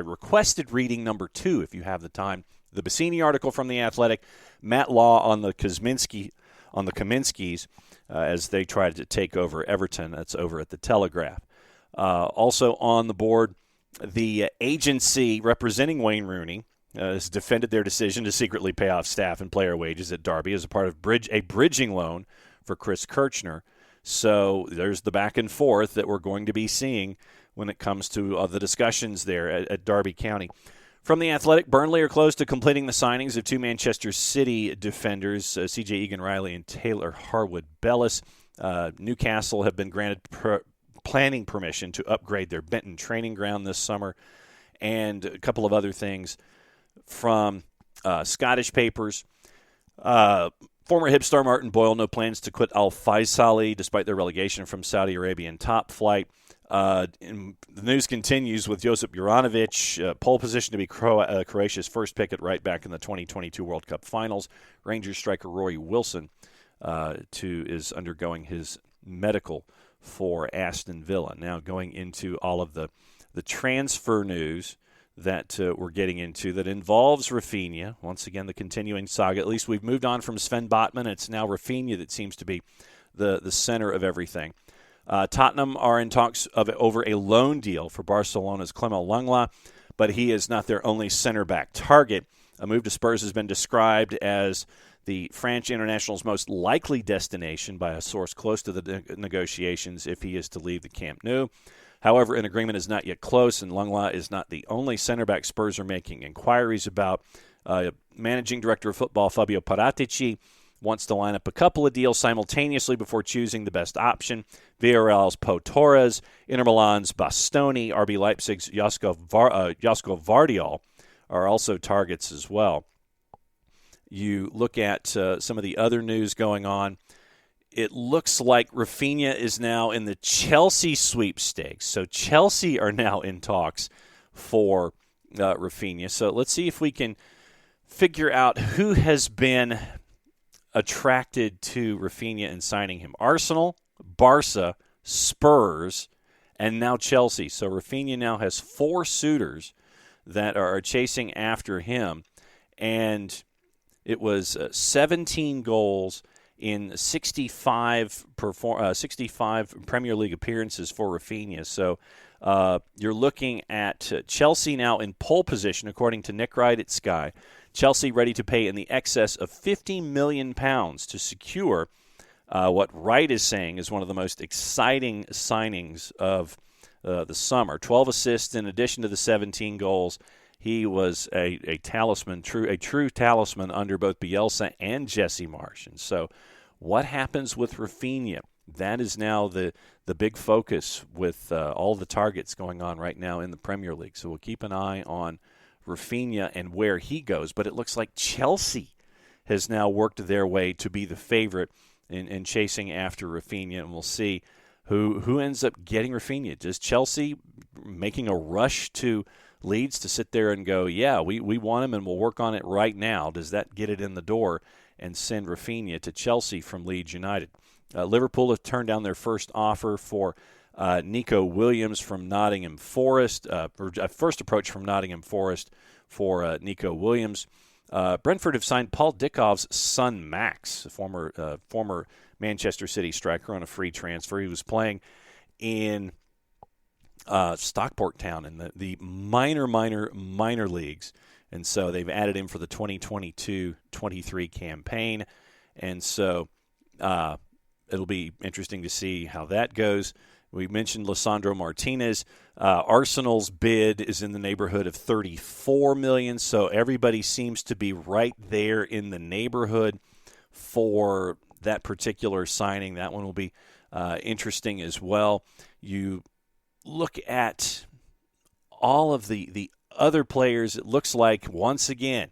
requested reading number 2 if you have the time. The Bassini article from The Athletic, Matt Law on the Kaminskys as they tried to take over Everton. That's over at the Telegraph. Also on the board, the agency representing Wayne Rooney has defended their decision to secretly pay off staff and player wages at Derby as a part of a bridging loan for Chris Kirchner. So there's the back and forth that we're going to be seeing when it comes to the discussions there at Derby County. From The Athletic, Burnley are close to completing the signings of two Manchester City defenders, C.J. Egan-Riley and Taylor Harwood-Bellis. Newcastle have been granted planning permission to upgrade their Benton training ground this summer, and a couple of other things from Scottish papers. Former Hib star Martin Boyle, no plans to quit Al Faisali despite their relegation from Saudi Arabian top flight. The news continues with Josip Juranovic, pole position to be Croatia's first pick at right back in the 2022 World Cup Finals. Rangers striker Rory Wilson is undergoing his medical for Aston Villa. Now going into all of the transfer news that we're getting into that involves Rafinha. Once again, the continuing saga. At least we've moved on from Sven Botman. It's now Rafinha that seems to be the center of everything. Tottenham are in talks over a loan deal for Barcelona's Clément Lenglet, but he is not their only center-back target. A move to Spurs has been described as the French international's most likely destination by a source close to the negotiations if he is to leave the Camp Nou. However, an agreement is not yet close, and Lenglet is not the only center-back Spurs are making inquiries about. Managing Director of Football Fabio Paratici wants to line up a couple of deals simultaneously before choosing the best option. Villarreal's Pau Torres, Inter Milan's Bastoni, RB Leipzig's Josko Vardiol are also targets as well. You look at some of the other news going on. It looks like Rafinha is now in the Chelsea sweepstakes. So Chelsea are now in talks for Rafinha. So let's see if we can figure out who has been attracted to Rafinha and signing him. Arsenal, Barca, Spurs, and now Chelsea. So Rafinha now has 4 suitors that are chasing after him. And it was 17 goals in 65 Premier League appearances for Rafinha. So you're looking at Chelsea now in pole position, according to Nick Wright at Sky. Chelsea ready to pay in the excess of £50 million to secure what Wright is saying is one of the most exciting signings of the summer. 12 assists in addition to the 17 goals. He was a talisman, a true talisman under both Bielsa and Jesse Marsch. And so what happens with Rafinha? That is now the big focus with all the targets going on right now in the Premier League. So we'll keep an eye on Rafinha and where he goes. But it looks like Chelsea has now worked their way to be the favorite in chasing after Rafinha. And we'll see who ends up getting Rafinha. Does Chelsea making a rush to Leeds to sit there and go, yeah, we want him and we'll work on it right now? Does that get it in the door and send Rafinha to Chelsea from Leeds United? Liverpool have turned down their first offer for Nico Williams from Nottingham Forest, first approach from Nottingham Forest for Nico Williams. Brentford have signed Paul Dickov's son Max, a former Manchester City striker, on a free transfer. He was playing in Stockport Town in the minor leagues, and so they've added him for the 2022-23 campaign, and so it'll be interesting to see how that goes. We mentioned Lisandro Martinez. Arsenal's bid is in the neighborhood of $34 million, so everybody seems to be right there in the neighborhood for that particular signing. That one will be interesting as well. You look at all of the other players. It looks like, once again,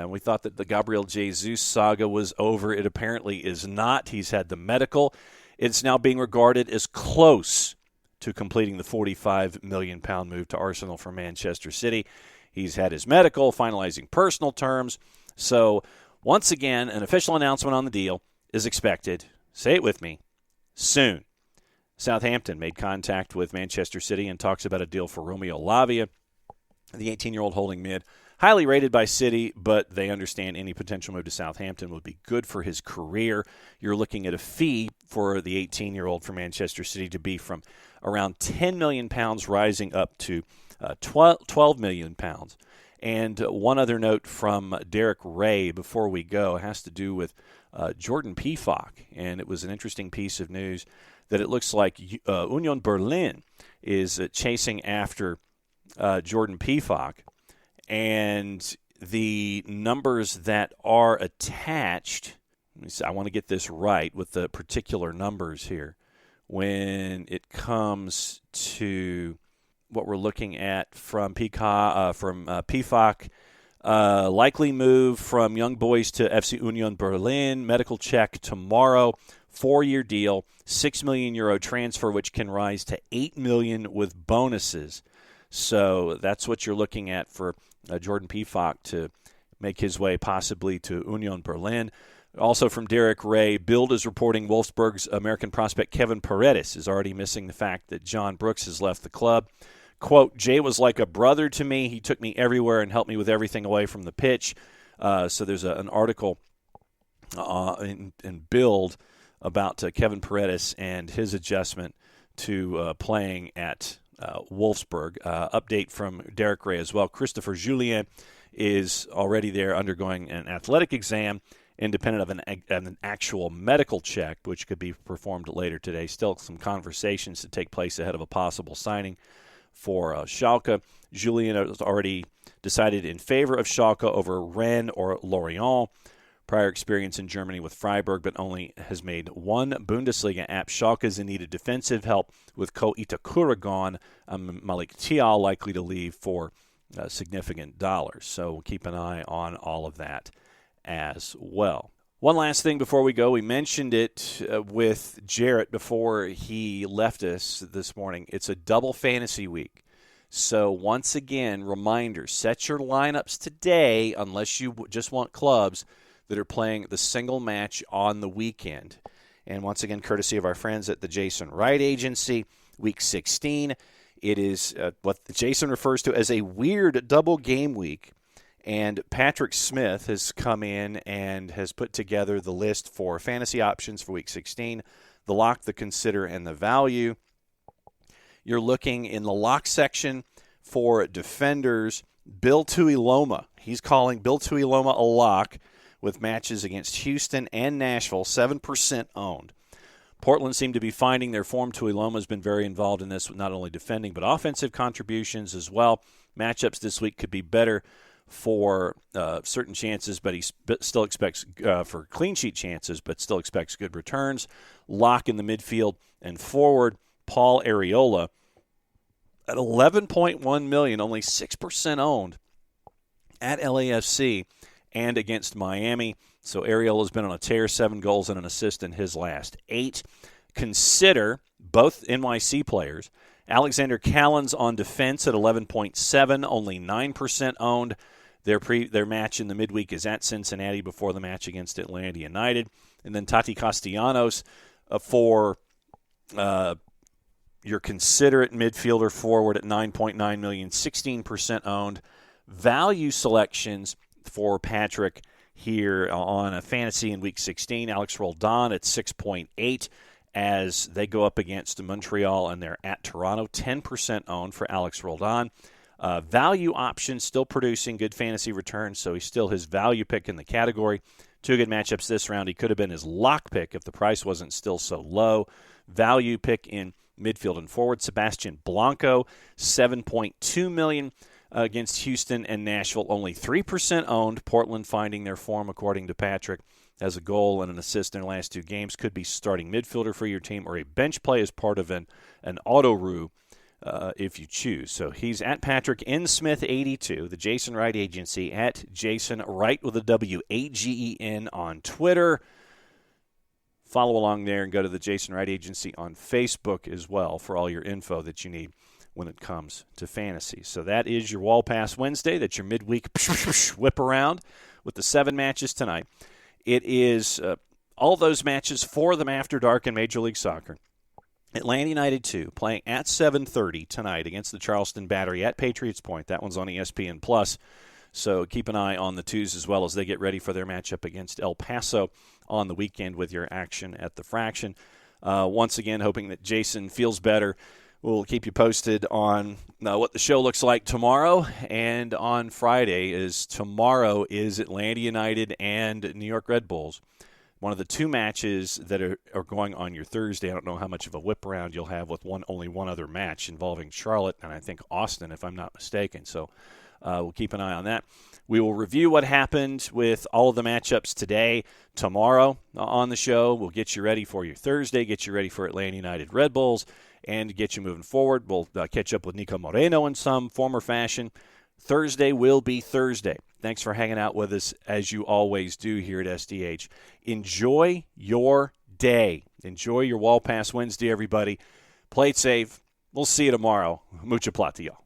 we thought that the Gabriel Jesus saga was over. It apparently is not. He's had the medical. It's now being regarded as close to completing the £45 million move to Arsenal from Manchester City. He's had his medical, finalizing personal terms. So, once again, an official announcement on the deal is expected. Say it with me. Soon. Southampton made contact with Manchester City and talks about a deal for Romeo Lavia, the 18-year-old holding mid. Highly rated by City, but they understand any potential move to Southampton would be good for his career. You're looking at a fee for the 18-year-old from Manchester City to be from around £10 million rising up to £12 million. And one other note from Derek Ray before we go has to do with Jordan Pefok. And it was an interesting piece of news that it looks like Union Berlin is chasing after Jordan Pefok. And the numbers that are attached, I want to get this right with the particular numbers here. When it comes to what we're looking at from Pefok, likely move from Young Boys to FC Union Berlin, medical check tomorrow, 4-year deal, €6 million transfer, which can rise to $8 million with bonuses. So that's what you're looking at for Jordan Pefok to make his way possibly to Union Berlin. Also from Derek Ray, Bild is reporting Wolfsburg's American prospect Kevin Paredes is already missing the fact that John Brooks has left the club. Quote, Jay was like a brother to me. He took me everywhere and helped me with everything away from the pitch. So there's an article in Bild about Kevin Paredes and his adjustment to playing at Wolfsburg. Update from Derek Ray as well. Christopher Julien is already there undergoing an athletic exam independent of an actual medical check, which could be performed later today. Still some conversations to take place ahead of a possible signing for Schalke. Julien has already decided in favor of Schalke over Rennes or Lorient. Prior experience in Germany with Freiburg, but only has made one Bundesliga app. Schalke is in need of defensive help with Ko Itakura gone. Malik Thial likely to leave for significant dollars. So we'll keep an eye on all of that as well. One last thing before we go. We mentioned it with Jarrett before he left us this morning. It's a double fantasy week. So once again, reminder, set your lineups today unless you just want clubs that are playing the single match on the weekend. And once again, courtesy of our friends at the Jason Wright Agency, Week 16. It is what Jason refers to as a weird double game week. And Patrick Smith has come in and has put together the list for fantasy options for Week 16, the lock, the consider, and the value. You're looking in the lock section for defenders, Bill Tuiloma. He's calling Bill Tuiloma a lock with matches against Houston and Nashville, 7% owned. Portland seemed to be finding their form. Tuiloma has been very involved in this, not only defending but offensive contributions as well. Matchups this week could be better for certain chances, but he still expects for clean sheet chances, but still expects good returns. Lock in the midfield and forward, Paul Arriola at $11.1 million, only 6% owned at LAFC and against Miami. So Arriola's been on a tear, 7 goals and an assist in his last 8. Consider both NYC players. Alexander Callens on defense at 11.7, only 9% owned. Their match in the midweek is at Cincinnati before the match against Atlanta United. And then Tati Castellanos for your considerate midfielder forward at $9.9 million, 16% owned. Value selections for Patrick here on a fantasy in Week 16. Alex Roldan at 6.8 as they go up against Montreal and they're at Toronto. 10% owned for Alex Roldan. Value options still producing good fantasy returns, so he's still his value pick in the category. 2 good matchups this round. He could have been his lock pick if the price wasn't still so low. Value pick in midfield and forward. Sebastian Blanco, $7.2 million against Houston and Nashville. Only 3% owned. Portland finding their form, according to Patrick, has a goal and an assist in their last 2 games. Could be starting midfielder for your team or a bench play as part of an auto-roo if you choose. So he's at Patrick N. Smith 82, the Jason Wright Agency, at Jason Wright with a W-A-G-E-N on Twitter. Follow along there and go to the Jason Wright Agency on Facebook as well for all your info that you need when it comes to fantasy. So that is your Wall Pass Wednesday. That's your midweek whip around with the 7 matches tonight. It is all those matches, 4 of them after dark in Major League Soccer. Atlanta United 2 playing at 7:30 tonight against the Charleston Battery at Patriots Point. That one's on ESPN+. So keep an eye on the 2s as well as they get ready for their matchup against El Paso on the weekend with your action at the Fraction. Once again, hoping that Jason feels better We'll keep you posted on what the show looks like tomorrow and on Friday. Tomorrow is Atlanta United and New York Red Bulls. One of the two matches that are going on your Thursday. I don't know how much of a whip around you'll have with only one other match involving Charlotte and I think Austin, if I'm not mistaken. So we'll keep an eye on that. We will review what happened with all of the matchups today, tomorrow on the show. We'll get you ready for your Thursday, get you ready for Atlanta United Red Bulls, and get you moving forward. We'll catch up with Nico Moreno in some form or fashion. Thursday will be Thursday. Thanks for hanging out with us, as you always do here at SDH. Enjoy your day. Enjoy your Wall Pass Wednesday, everybody. Play it safe. We'll see you tomorrow. Mucha plata, y'all.